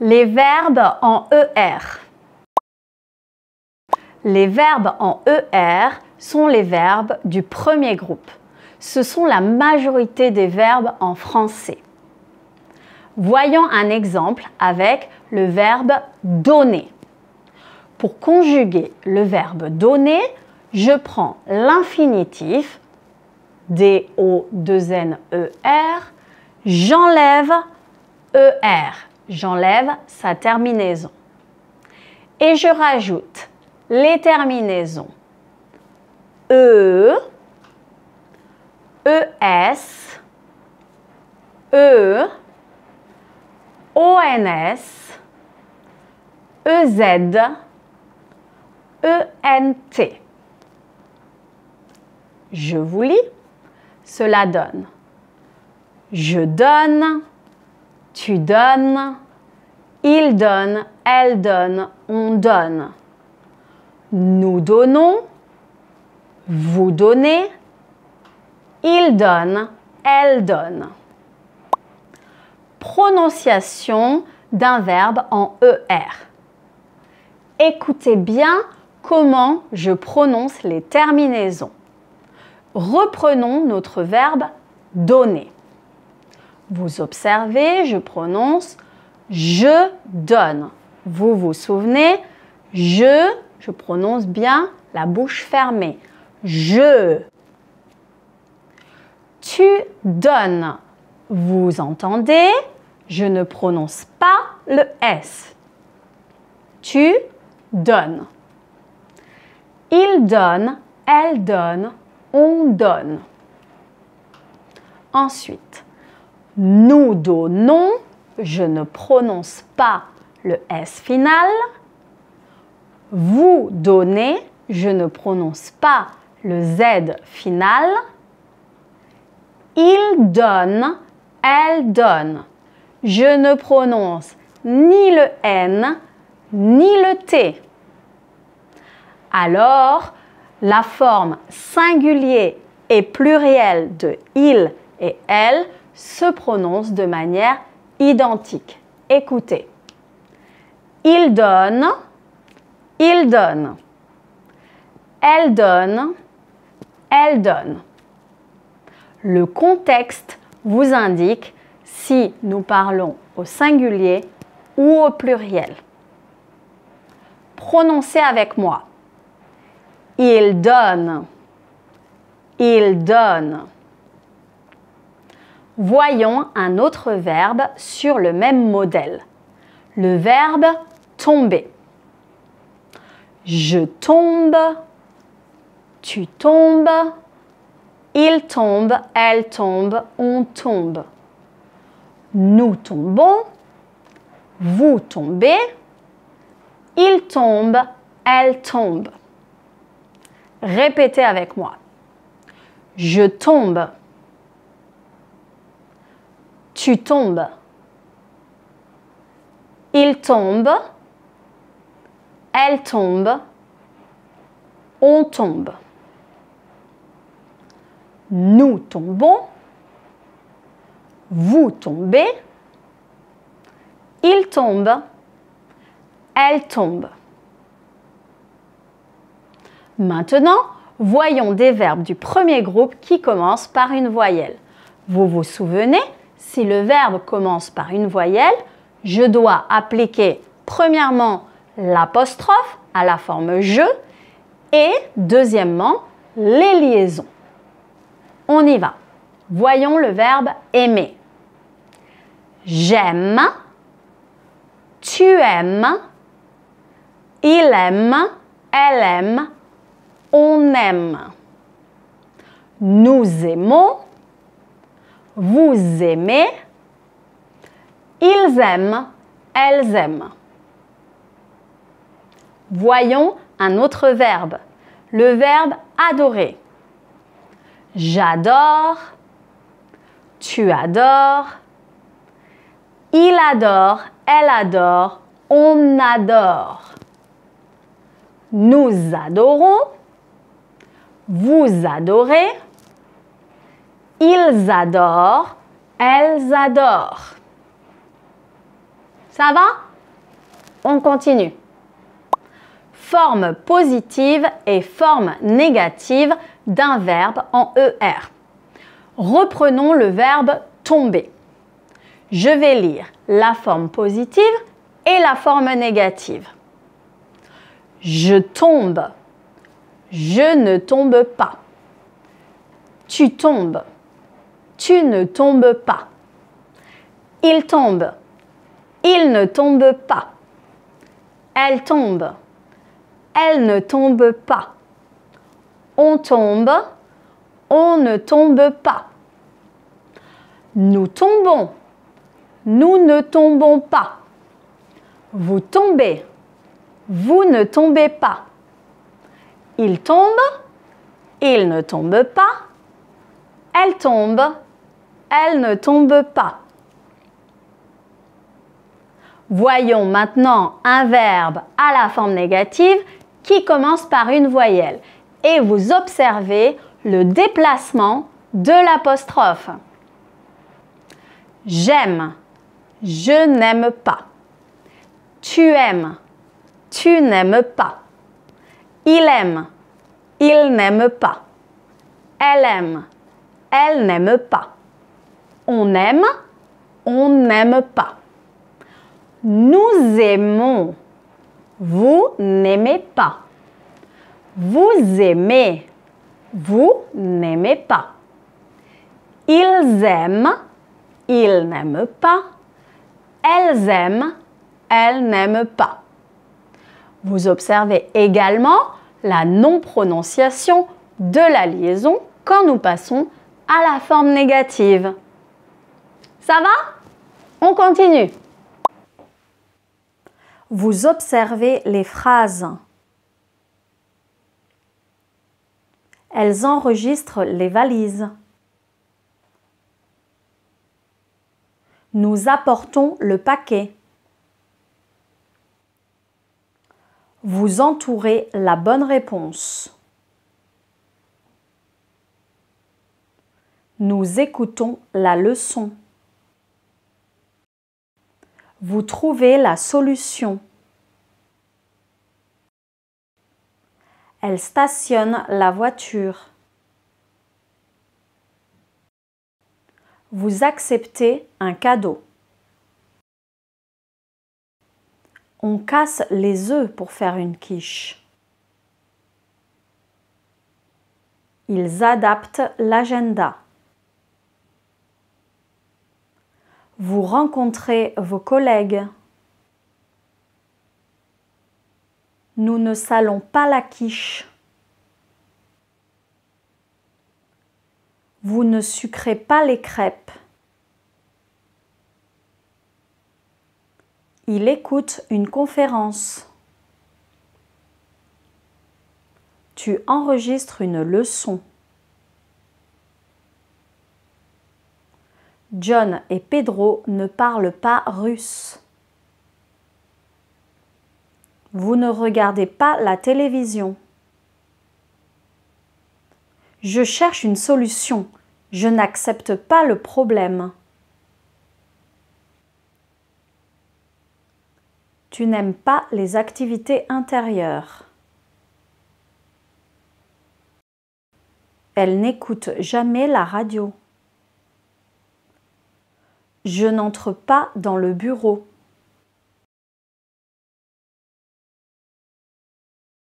Les verbes en ER. Les verbes en ER sont les verbes du premier groupe. Ce sont la majorité des verbes en français. Voyons un exemple avec le verbe donner. Pour conjuguer le verbe donner, je prends l'infinitif D-O-2-N-E-R, j'enlève ER, j'enlève sa terminaison. Et je rajoute les terminaisons E, ES, E, ONS, EZ, ENT. Je vous lis, cela donne. Je donne, tu donnes, il donne, elle donne, on donne. Nous donnons, vous donnez, il donne, elle donne. Prononciation d'un verbe en ER. Écoutez bien comment je prononce les terminaisons. Reprenons notre verbe donner. Vous observez, je prononce je donne. Vous vous souvenez, je prononce bien la bouche fermée. Je. Tu donnes. Vous entendez, je ne prononce pas le S. Tu donnes. Il donne, elle donne, on donne. Ensuite, nous donnons, je ne prononce pas le S final. Vous donnez, je ne prononce pas le Z final. Il donne, elle donne. Je ne prononce ni le N ni le T. Alors, la forme singulier et pluriel de il et elle se prononce de manière identique. Écoutez. Il donne, il donne. Elle donne, elle donne. Le contexte vous indique si nous parlons au singulier ou au pluriel. Prononcez avec moi. Il donne. Il donne. Voyons un autre verbe sur le même modèle. Le verbe tomber. Je tombe. Tu tombes. Il tombe. Elle tombe. On tombe. Nous tombons. Vous tombez. Il tombe. Elle tombe. Répétez avec moi. Je tombe. Tu tombes. Il tombe. Elle tombe. On tombe. Nous tombons. Vous tombez. Il tombe. Elle tombe. Maintenant, voyons des verbes du premier groupe qui commencent par une voyelle. Vous vous souvenez, si le verbe commence par une voyelle, je dois appliquer premièrement l'apostrophe à la forme je et deuxièmement les liaisons. On y va. Voyons le verbe aimer. J'aime, tu aimes, il aime, elle aime, on aime. Nous aimons, vous aimez, ils aiment, elles aiment. Voyons un autre verbe, le verbe adorer. J'adore, tu adores, il adore, elle adore, on adore. Nous adorons, vous adorez, ils adorent, elles adorent. Ça va? On continue. Forme positive et forme négative d'un verbe en ER. Reprenons le verbe tomber. Je vais lire la forme positive et la forme négative. Je tombe. Je ne tombe pas. Tu tombes. Tu ne tombes pas. Il tombe. Il ne tombe pas. Elle tombe. Elle ne tombe pas. On tombe. On ne tombe pas. Nous tombons. Nous ne tombons pas. Vous tombez. Vous ne tombez pas. Il tombe. Il ne tombe pas. Elle tombe. Elle ne tombe pas. Voyons maintenant un verbe à la forme négative qui commence par une voyelle. Et vous observez le déplacement de l'apostrophe. J'aime. Je n'aime pas. Tu aimes. Tu n'aimes pas. Il aime. Il n'aime pas. Elle aime. Elle n'aime pas. On aime. On n'aime pas. Nous aimons. Vous n'aimez pas. Vous aimez. Vous n'aimez pas. Ils aiment. Ils n'aiment pas. Elles aiment. Elles n'aiment pas. Vous observez également la non-prononciation de la liaison quand nous passons à la forme négative. Ça va? On continue. Vous observez les phrases. Elles enregistrent les valises. Nous apportons le paquet. Vous entourez la bonne réponse. Nous écoutons la leçon. Vous trouvez la solution. Elle stationne la voiture. Vous acceptez un cadeau. On casse les œufs pour faire une quiche. Ils adaptent l'agenda. Vous rencontrez vos collègues. Nous ne salons pas la quiche. Vous ne sucrez pas les crêpes. Il écoute une conférence. Tu enregistres une leçon. John et Pedro ne parlent pas russe. Vous ne regardez pas la télévision. Je cherche une solution. Je n'accepte pas le problème. Tu n'aimes pas les activités intérieures. Elle n'écoute jamais la radio. Je n'entre pas dans le bureau.